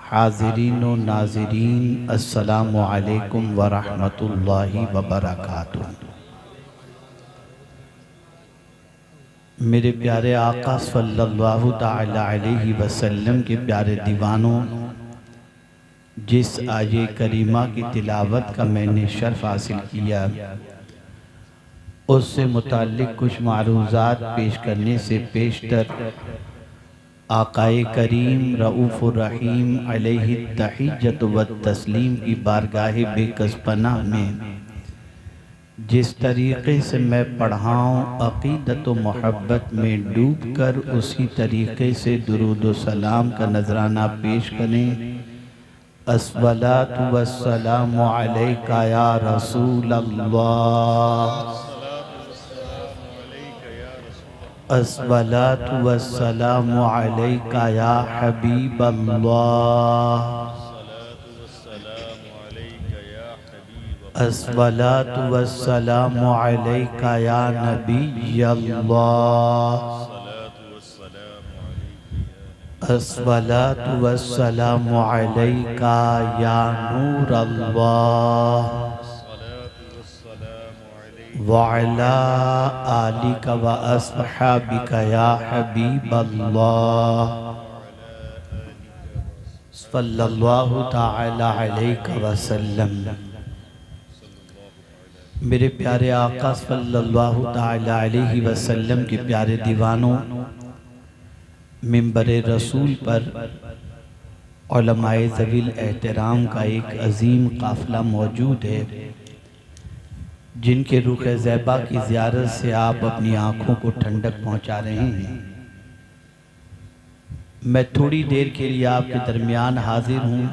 हाज़िरीन व नाज़रीन, अस्सलामु अलैकुम व रहमतुल्लाहि व बरकातुहू। मेरे प्यारे आका सल्लल्लाहु ताला अलैहि वसल्लम के प्यारे दीवानों, जिस आये करीमा की तिलावत का मैंने शर्फ हासिल किया, उससे मुताल्लिक़ कुछ मारूज़ात पेश करने से पेशतर आकाए करीम रऊफ़ुर रहीम अलैहि तहिय्यतु व तस्लीम की बारगाह बेकस पनाह में जिस तरीक़े से मैं पढ़ाऊँ, अक़ीदत व मोहब्बत में डूब कर उसी तरीक़े से दुरूद व सलाम का नजराना पेश करें। अस्सलातु वस्सलामु अलैका या रसूल अल्लाह, अस्सलातु वस्सलामु अलैका या हबीब अल्लाह, अस्सलातु वस्सलामु अलैका या नबी अल्लाह, अस्सलातु वस्सलामु अलैका या नूर अल्लाह, वअला आलिका व अस्हाबिका या हबीब अल्लाह, सल्लल्लाहु ताला अलैहि वसल्लम। मेरे प्यारे आका सल्लल्लाहु ताला अलैहि वसल्लम के प्यारे दीवानों, मिंबर रसूल पर उलमाए ज़वील एहतराम का एक अजीम काफ़िला मौजूद है, जिनके रुख ज़ैबा की ज़ियारत से आप अपनी आँखों को ठंडक पहुँचा रहे हैं। मैं थोड़ी देर के लिए आपके दरमियान हाजिर हूँ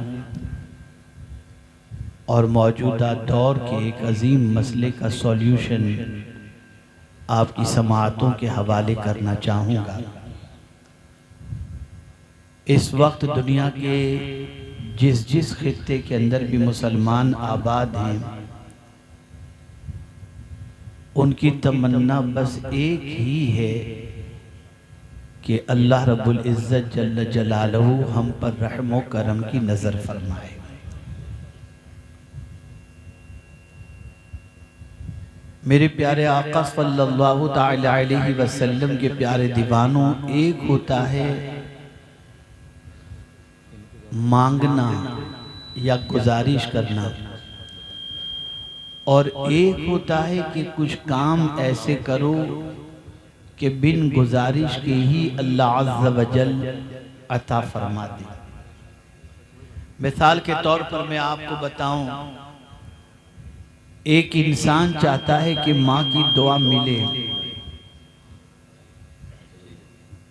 और मौजूदा दौर के एक अजीम मसले का सॉल्यूशन आपकी समाअतों के हवाले करना चाहूँगा। इस वक्त दुनिया के जिस खित्ते के अंदर भी मुसलमान आबाद हैं, उनकी तमन्ना बस एक ही है कि अल्लाह रब्बुल इज़्ज़त जल्ल जलालहू हम पर रहम व करम की नज़र फरमाए। मेरे प्यारे आका सल्लल्लाहु ताला अलैहि वसल्लम के प्यारे दीवानों, एक होता है मांगना या गुजारिश करना, और एक होता है कि कुछ काम ऐसे करो कि बिन गुजारिश के ही अल्लाह अज़्ज़ व जल अता फरमा दे। मिसाल के तौर पर मैं आपको बताऊं, एक इंसान चाहता है कि माँ की दुआ मिले,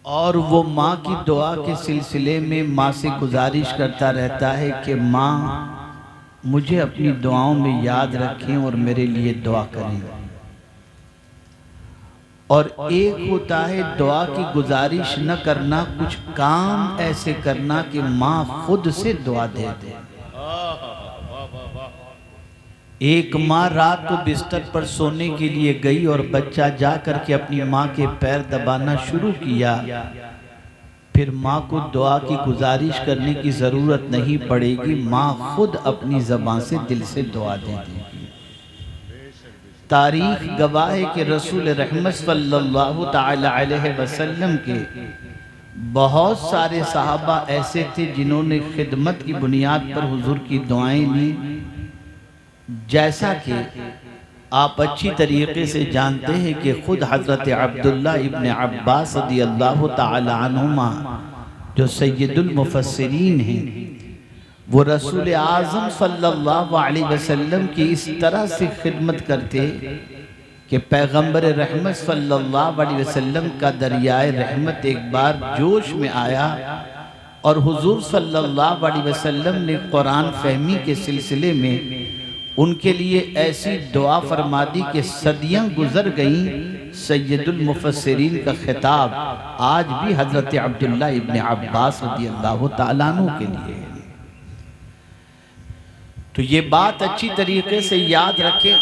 और वो माँ की दुआ के सिलसिले में माँ से गुजारिश करता रहता है कि माँ मुझे अपनी दुआओं में याद रखें और मेरे लिए दुआ करें। और एक होता है दुआ की गुजारिश न करना, कुछ काम ऐसे करना कि माँ खुद से दुआ दे दे। एक माँ रात को बिस्तर पर सोने के लिए गई और बच्चा जा करके अपनी माँ के पैर दबाना शुरू किया। फिर माँ को दुआ की गुजारिश करने की ज़रूरत नहीं पड़ेगी, माँ खुद अपनी ज़बान से दिल से दुआ दे देगी। तारीख गवाह है कि रसूल रहमत सल्लल्लाहु ताला अलैहि वसल्लम के बहुत सारे सहाबा ऐसे थे जिन्होंने खिदमत की बुनियाद पर हुजूर की दुआएं ली। जैसा कि आप अच्छी तरीके से जानते हैं कि खुद हज़रत अब्दुल्ला इब्न अब्बास रज़ियल्लाहु ताला अन्हुमा, जो सय्यदुल मुफस्सिरीन हैं, वो रसूल आज़म सल्लल्लाहु अलैहि वसल्लम की इस तरह से खिदमत करते कि पैगंबर रहमत सल्लल्लाहु अलैहि वसल्लम का दरियाए रहमत एक बार जोश में आया और हुजूर सल्लल्लाहु अलैहि वसल्लम ने कुरान फहमी के सिलसिले में उनके लिए ऐसी दुआ फरमा दी कि सदियां गुजर गईं। सय्यदुल मुफस्सिरीन का खिताब आज भी हजरत अब्दुल्ला इब्न अब्बास रज़ियल्लाहु ताला अन्हु के लिए है। तो ये बात अच्छी तरीके से याद रखें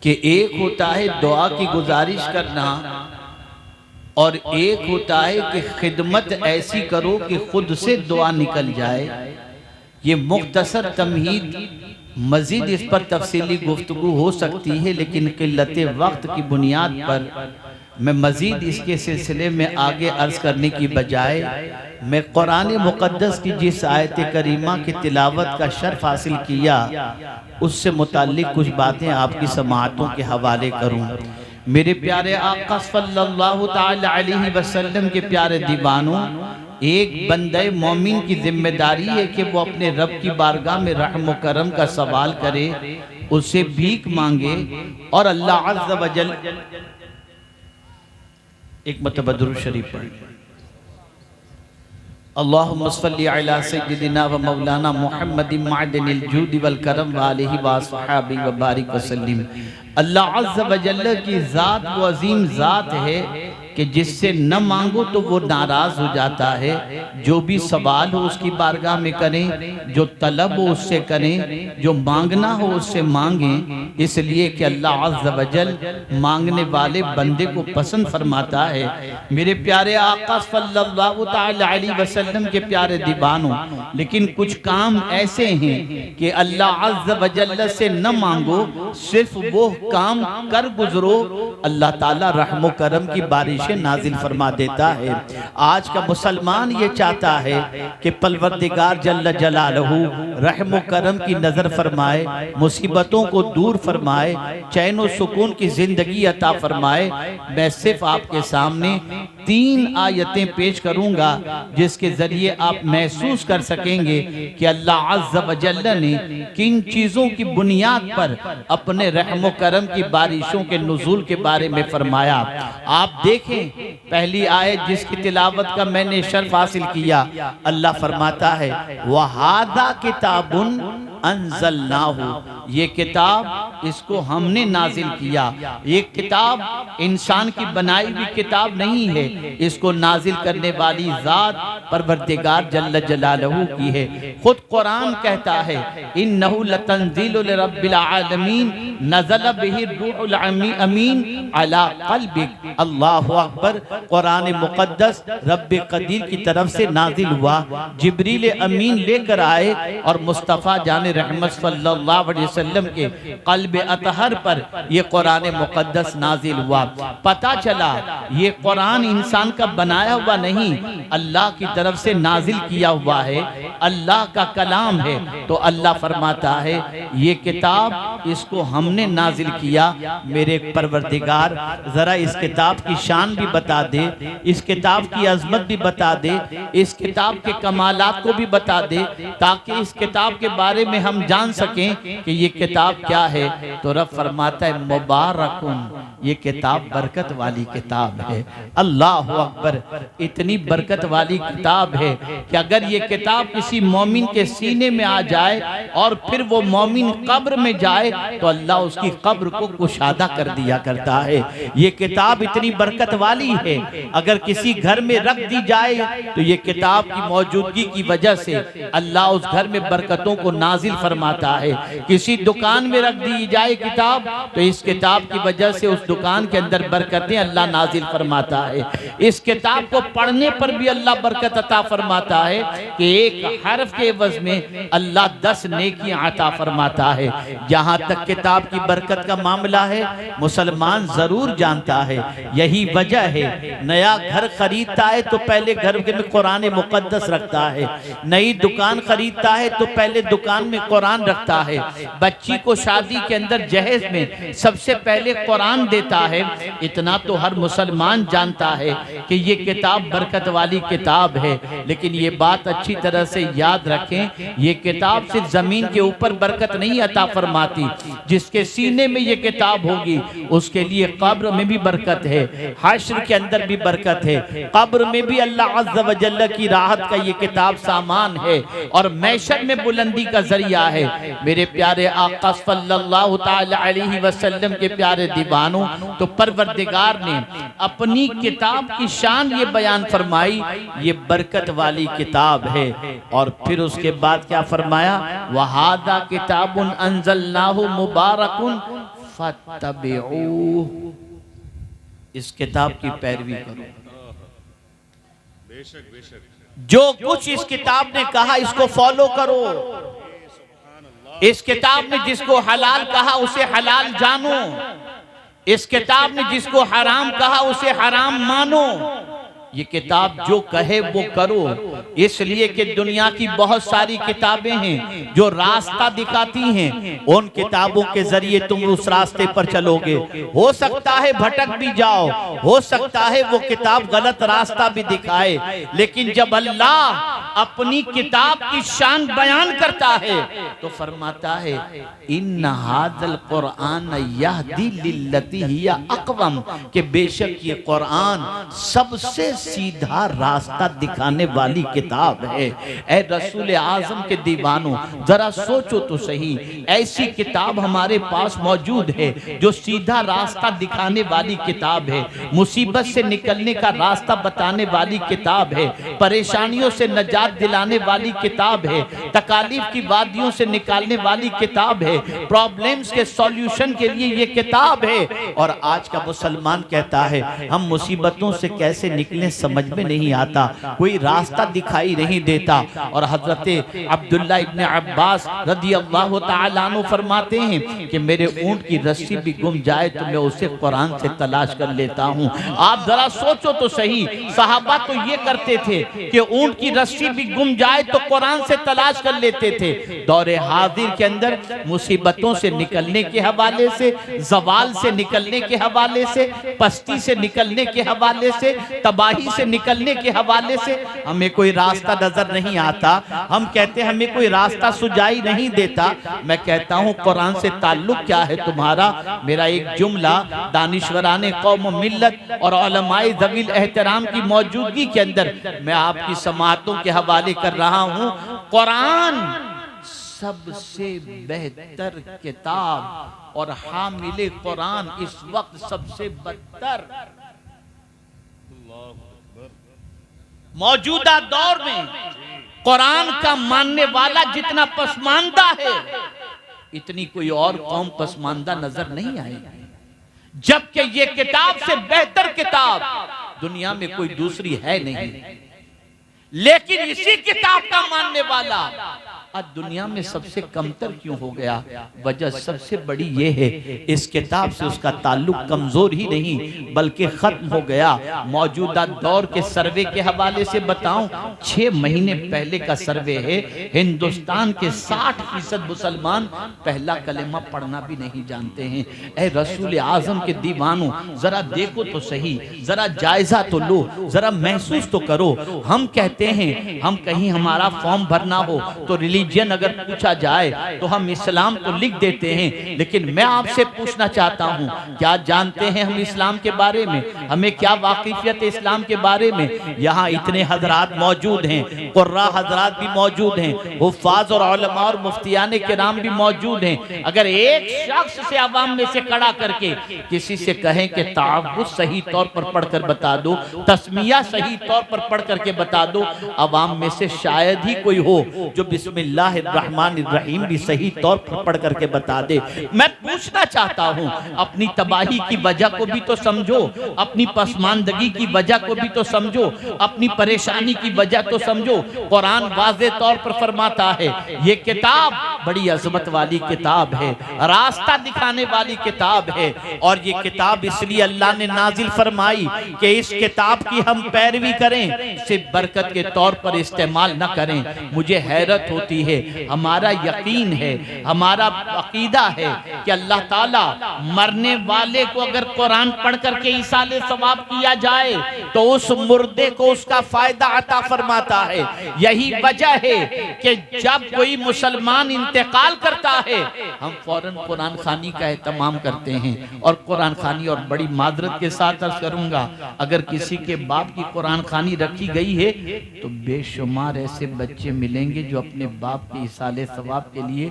कि एक होता है दुआ की गुजारिश करना, और एक होता है कि खिदमत ऐसी करो कि खुद से दुआ निकल जाए। ये मुख्तसर तमहीद, मजीद इस पर तफसीली गुफ्तगू हो सकती है, लेकिन किल्लते वक्त की बुनियाद पर मैं मजीद इसके सिलसिले में आगे अर्ज करने की बजाय मैं कुरान मुक़द्दस की जिस आयत करीमा की तिलावत का शर्फ हासिल किया उससे मुताल्लिक कुछ बातें आपकी समाअतों के हवाले करूँ। मेरे प्यारे आका सल्लल्लाहु ताला अलैहि वसल्लम के प्यारे दीवानों, एक बंदे मोमिन की जिम्मेदारी है कि वो अपने रब की बारगाह में रहम व करम का सवाल करे, उससे भीख मांगे और अल्लाह अज़्ज़ व जल एक मरतबा दुरूद शरीफ पढ़। अल्लाहुम्मा सल्ली अला सय्यिदिना व मौलाना मुहम्मदिन मअदनिल जूद वल करम व आलिहि व अस्हाबी व बारिक व सल्लिम। अल्लाह अज़्ज़ व जल्ल की ज़ात वो अजीम ज़ात है कि जिससे न मांगो तो वो नाराज हो जाता है। जो भी सवाल हो उसकी बारगाह में करें, जो तलब हो उससे करें, जो मांगना हो उससे मांगें, इसलिए कि अल्लाह अज़्ज़ व जल मांगने वाले बंदे को पसंद फरमाता है। मेरे प्यारे आका सल्लल्लाहु ताला अलैहि वसल्लम के प्यारे दीवानों, लेकिन कुछ काम ऐसे हैं कि अल्लाह अज़्ज़ व जल से न मांगो, सिर्फ वो काम कर गुजरो, अल्लाह ताला रहम करम की बारिश नाजिल फरमा देता है। आज का मुसलमान ये चाहता है कि परवरदिगार जल्ल जलालहू रहम करम की नजर फरमाए, मुसीबतों को दूर फरमाए, चैन और सुकून की जिंदगी अता फरमाए। मैं सिर्फ आपके सामने 3 आयतें पेश करूंगा जिसके जरिए आप महसूस कर सकेंगे कि अल्लाह अज़्ज़ व जल्ल ने किन चीजों की बुनियाद पर अपने रहम करम की बारिशों के नुज़ूल के बारे में फरमाया। आप देखें, पहली आयत जिसकी तिलावत का मैंने शर्फ हासिल किया, अल्लाह फरमाता है वहादा किताबुन अंज़लनाहु, ये किताब इसको हमने नाजिल किया। ये किताब इंसान की बनाई हुई किताब नहीं है, इसको नाजिल करने वाली ज़ात परवरदिगार जल्ल जलालहू की है। खुद कुरान कहता है इन्नहु लतंज़ीलु लिरब्बिल आलमीन नज़ल बिही रूहुल अमीन अला क़ल्बिक। अल्लाहु अकबर। कुरान मुक़द्दस रब्बे क़दीर की तरफ से नाजिल हुआ, जिब्रील अमीन लेकर आए और मुस्तफ़ा जाने रहमत सल्लल्लाहु अलैहि वसल्लम के क़ल्ब अतहर पर ये कुरान मुक़द्दस नाजिल हुआ। पता चला ये कुरान इंसान का बनाया हुआ नहीं, अल्लाह की तरफ से नाजिल किया हुआ है, अल्लाह का कलाम है। तो अल्लाह फरमाता है ये किताब इसको हमने नाजिल किया। मेरे परवरदिगार जरा इस किताब की शान भी बता दे, इस किताब की अजमत भी बता दे, इस किताब के कमालात को भी बता दे, ताकि इस किताब के बारे में हम जान सकें कि ये किताब क्या है। तो रब फरमाता है मुबारकुन, ये किताब बरकत वाली किताब है। अल्लाह अकबर। इतनी बरकत वाली किताब है कि अगर ये किताब किसी मोमिन के सीने में आ जाए और फिर वो मोमिन कब्र में जाए तो अल्लाह उसकी कब्र को कुशादा कर दिया करता है। ये किताब इतनी बरकत वाली है, अगर किसी घर में रख दी जाए तो ये किताब की मौजूदगी की वजह से अल्लाह उस घर में बरकतों को नाजिल फरमाता है। किसी दुकान में रख दी जाए किताब तो इस किताब की वजह से उस दुकान के अंदर बरकतें अल्लाह नाजिल फरमाता है। इस किताब को पढ़ने पर भी अल्लाह बरकत अता फरमाता है कि एक हर्फ के एवज में अल्लाह 10 नेकियां अता फरमाता है। जहां तक किताब की बरकत का मामला है, मुसलमान जरूर जानता है। यही वजह है नया घर खरीदता है तो पहले घर में कुरान मुक़द्दस रखता है, नई दुकान खरीदता है तो पहले दुकान में कुरान रखता है, बच्ची को शादी के अंदर जहेज में सबसे पहले कुरान देता है। इतना तो हर मुसलमान जानता है कि ये किताब बरकत वाली किताब है। लेकिन ये बात अच्छी तरह से याद रखें, ये किताब सिर्फ जमीन के ऊपर बरकत नहीं अता फरमाती, जिसके सीने में ये किताब होगी उसके लिए कब्र में भी बरकत है, हश्र के अंदर भी बरकत है, कब्र में भी अल्लाह अज़्ज़ व जल्ल की राहत का ये किताब सामान है और मैशर में बुलंदी का जरिया है। मेरे प्यारे आका सल्लल्लाहु ताला अलैहि वसल्लम के प्यारे दीवानों, तो परवरदिगार ने अपनी किताब की शान ये बयान फरमाई, ये बरकत वाली किताब है। और फिर उसके बाद क्या फरमाया, वहादा किताबुन अंज़लनाहु मुबारकुन फत्तबिऊह, इस किताब की पैरवी करो। बेशक बेशक। जो कुछ इस किताब ने कहा इसको फॉलो करो। इस किताब ने जिसको हलाल कहा उसे हलाल जानो। इस किताब ने जिसको हराम कहा उसे हराम मानो। ये किताब जो कहे वो करो। इसलिए कि दुनिया की बहुत सारी किताबें हैं जो रास्ता दिखाती हैं। उन किताबों के जरिए तुम उस रास्ते पर चलोगे। हो सकता है भटक भी जाओ, हो सकता है वो किताब गलत रास्ता भी दिखाए, लेकिन जब अल्लाह अपनी किताब की शान बयान करता है तो फरमाता है इन्ना हाज़ल कुरआन यहदी लिल्लती हिया अक़वम, कि बेशक ये कुरआन सबसे सीधा रास्ता दिखाने वाली किताब है। ऐ रसूल आजम के दीवानों, जरा सोचो तो सही, ऐसी किताब हमारे पास मौजूद है जो सीधा रास्ता दिखाने वाली किताब है, मुसीबत से निकलने का रास्ता बताने वाली किताब है, परेशानियों से नजात दिलाने वाली किताब है, तकालीफ की वादियों से निकालने वाली किताब है, प्रॉब्लम्स के सॉल्यूशन के लिए ये किताब है। और आज का मुसलमान कहता है हम मुसीबतों से कैसे निकलें समझ में नहीं आता, कोई रास्ता दिखाई नहीं देता। और हजरत अब्दुल्ला इब्ने अब्बास रदियल्लाहु ताला अन्हु फरमाते हैं कि मेरे ऊंट की रस्सी भी गुम जाए तो मैं उसे कुरान से तलाश कर लेता हूँ। आप जरा सोचो तो सही, सहाबा तो ये करते थे कि ऊंट की रस्सी भी गुम जाए तो कुरान से तलाश कर लेते थे। दौरे हाजिर के अंदर मुसीबतों से निकलने के हवाले से, जवाल से निकलने के हवाले से, पस्ती से निकलने के हवाले से, तबाही से निकलने के हवाले से हमें कोई रास्ता नजर नहीं आता। हम कहते हैं हमें कोई रास्ता सुझाई नहीं देता। मैं कहता हूँ कुरान से ताल्लुक क्या है तुम्हारा? मेरा एक जुमला दानिश्वराने कौम मिल्लत और उलमाए ज़वील एहतराम की मौजूदगी के अंदर मैं आपकी समाअतों के हवाले कर रहा हूँ। कुरान सबसे बेहतर किताब और हामिले कुरान इस वक्त सबसे बदतर। मौजूदा दौर में कुरान का मानने वाला जितना पसमानदा है, इतनी कोई और कौम पसमानदा नजर नहीं आएगी, जबकि ये किताब से बेहतर किताब दुनिया में कोई दूसरी है नहीं। लेकिन इसी किताब का मानने वाला आज दुनिया में सबसे कमतर क्यों हो गया? वजह सबसे बड़ी ये है, इस किताब से उसका ताल्लुक कमजोर ही नहीं बल्कि खत्म हो गया। मौजूदा दौर के सर्वे के हवाले से बताऊं, 6 महीने पहले का सर्वे है, हिंदुस्तान के 60% मुसलमान पहला कलेमा पढ़ना भी नहीं जानते हैं। ऐ रसूल आजम के दीवानों, जरा देखो तो सही, जरा जायजा तो लो, जरा महसूस तो करो। हम कहते हैं हम कहीं हमारा फॉर्म भरना हो तो रिलीजियन अगर पूछा जाए तो हम इस्लाम तो लिख देते हैं, लेकिन मैं आपसे पूछना चाहता हूं, क्या जानते हैं हम इस्लाम के बारे में? हमें क्या वाकिफियत है इस्लाम के बारे में? यहाँ इतने हजरात मौजूद हैं, कुर्रा हजरात भी मौजूद हैं, हुफ्फाज और उलमा और मुफ्तियाने किराम भी मौजूद हैं। अगर एक शख्स से अवाम में से खड़ा करके किसी से कहें कि ताअव्वुज़ सही तौर पर पढ़कर बता दो, तस्मिया सही तौर पर पढ़ करके बता दो, अवाम में से शायद ही कोई हो जो बिस्मिल्लाहिर्रहमानिर्रहीम भी सही तौर पर पढ़ करके बता दे। मैं पूछना चाहता हूं, अपनी तबाही की वजह को भी तो समझो, अपनी पसमानदगी की वजह को भी तो समझो, अपनी परेशानी की वजह तो समझो। कुरान वाज़े तौर पर फरमाता है ये किताब बड़ी अजमत वाली किताब है, रास्ता दिखाने वाली किताब है। और ये किताब इसलिए अल्लाह ने नाजिल फरमाई कि इस किताब की हम पैरवी करें, सिर्फ बरकत के तौर पर इस्तेमाल न करें। मुझे हैरत होती है, हमारा यकीन है, हमारा अकीदा है कि अल्लाह ताला मरने वाले को अगर कुरान पढ़ करके इसाले सवाब किया जाए तो उस मुर्दे को उसका फायदा अता फरमाता है। यही वजह है कि जब कोई मुसलमान इंतकाल करता है हम फौरन कुरान खानी का एहतमाम करते हैं। और कुरान खानी, और बड़ी मादरत के साथ अर्ज करूंगा, अगर किसी के बाप की कुरान खानी रखी गई है तो बेशुमार ऐसे बच्चे मिलेंगे जो अपने बाप के इसाले सवाब के लिए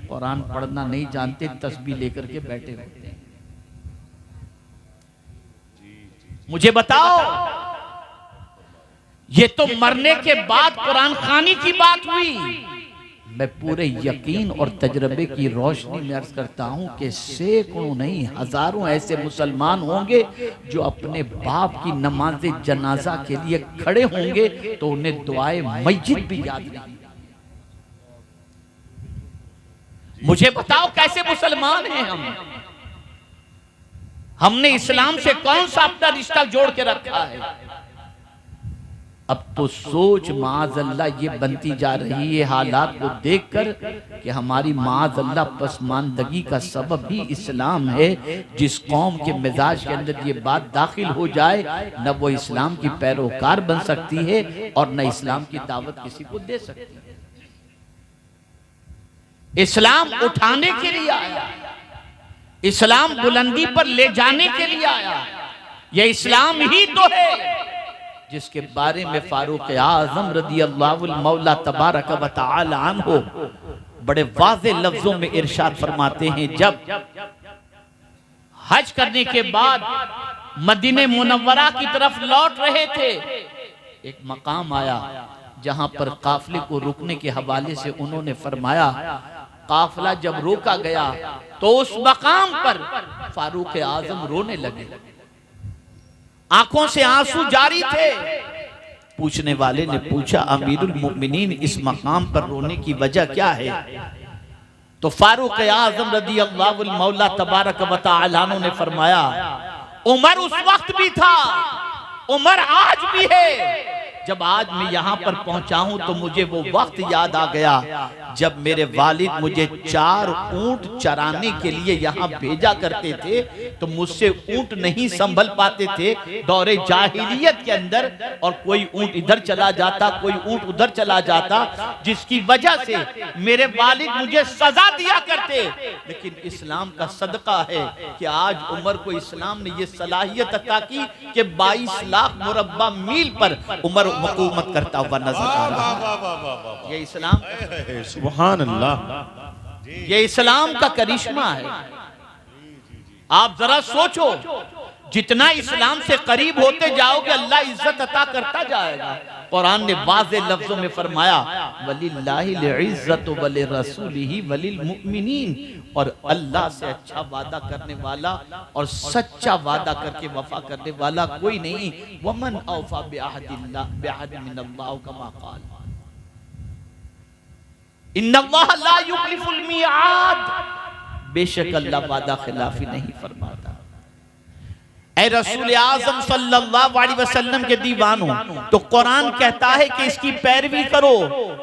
कुरान पढ़ना नहीं जानते, तस्बीह लेकर के बैठे होते हैं। मुझे बताओ, ये तो मरने के बाद कुरान खानी की बात हुई। मैं पूरे यकीन और तजर्बे की रोशनी में अर्ज करता हूं कि सैकड़ों नहीं हजारों ऐसे मुसलमान होंगे जो अपने बाप की नमाज जनाजा के लिए खड़े होंगे तो उन्हें दुआए मस्जिद भी याद नहीं। मुझे बताओ कैसे मुसलमान हैं हम? हमने इस्लाम से कौन सा अपना रिश्ता जोड़ के रखा है? अब तो सोच माज़अल्लाह ये बनती जा रही है हालात को देखकर कि हमारी माज़अल्लाह पसमानदगी का सबब भी इस्लाम है। जिस कौम के मिजाज के अंदर ये बात दाखिल हो जाए न वो इस्लाम की पैरोकार बन सकती है और न इस्लाम की दावत किसी को दे सकती है। इस्लाम उठाने के लिए आया, इस्लाम बुलंदी पर ले जाने के लिए आया। यह इस्लाम ही तो है जिसके बारे में फारूक आज़म रदियल्लाहु मौला तबारक व तआला अन्हु बड़े वाज़ेह लफ्जों में इरशाद फरमाते हैं, जब हज करने के बाद मदीने मुनव्वरा की तरफ लौट रहे थे, एक मकाम आया जहां पर काफिले को रुकने के हवाले से उन्होंने फरमाया, काफिला जब रोका गया तो उस मकाम पर फारूक आज़म रोने लगे, आंखों से आंसू जारी थे। पूछने वाले ने पूछा, अमीरुल मोमिनीन इस मकाम पर रोने की वजह क्या है? तो फारूक आज़म रदियल्लाहु मौला तबारक व तआला ने फरमाया, उमर उस वक्त भी था, उमर आज भी है। जब आज मैं यहाँ पर पहुंचा हूं तो मुझे वो वक्त याद आ गया जब मेरे वालिद मुझे 4 ऊंट चराने के लिए यहाँ भेजा करते थे, तो मुझसे ऊंट नहीं संभल पाते थे दौरे जाहिलियत के अंदर, और कोई ऊंट इधर चला जाता, कोई ऊंट उधर चला जाता, जिसकी वजह से मेरे वालिद मुझे सजा दिया करते। लेकिन इस्लाम का सदका है कि आज उमर को इस्लाम ने ये सलाहियत अता की कि 22 लाख मुरब्बा मील पर उमर हुकूमत करता हुआ नजर आ रहा है। ये इस्लाम, सुभान अल्लाह, ये इस्लाम का करिश्मा है। आप जरा सोचो, जितना इस्लाम से करीब होते जाओगे अल्लाह इज्जत अता करता जाएगा। कुरान ने वाज़ेह लफ्जों में फरमाया, वलिल्लाहिल इज्जतु वलिरसूलिही वलिलमुमिनीन, और अल्लाह से अच्छा वादा करने वाला और सच्चा वादा करके वफा करने वाला कोई नहीं। वमन औफा बिअहदिल्लाह बिअहद मिनल्लाह कमा क़ाल इन्नल्लाह ला युखलिफुल मिआद, बेशक अल्लाह वादा खिलाफी नहीं फरमाता। ऐ रसूल आज़म सल्लल्लाहु अलैहि वसल्लम के दीवानों, तो कुरान कहता है कि इसकी पैरवी करो,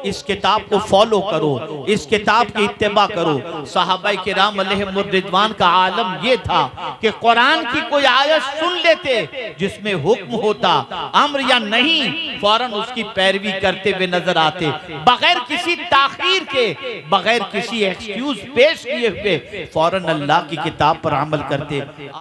इस किताब को फॉलो करो, इस किताब की इत्तिबा करो। सहाबाए किराम अलैहिमुर रिज़वान का आलम ये था कि कुरान की कोई आयत सुन लेते जिसमें हुक्म होता, अम्र या नहीं, फौरन उसकी पैरवी करते हुए नजर आते, बगैर किसी ताखीर के, बगैर किसी एक्सक्यूज पेश किए हुए फौरन अल्लाह की किताब पर अमल करते।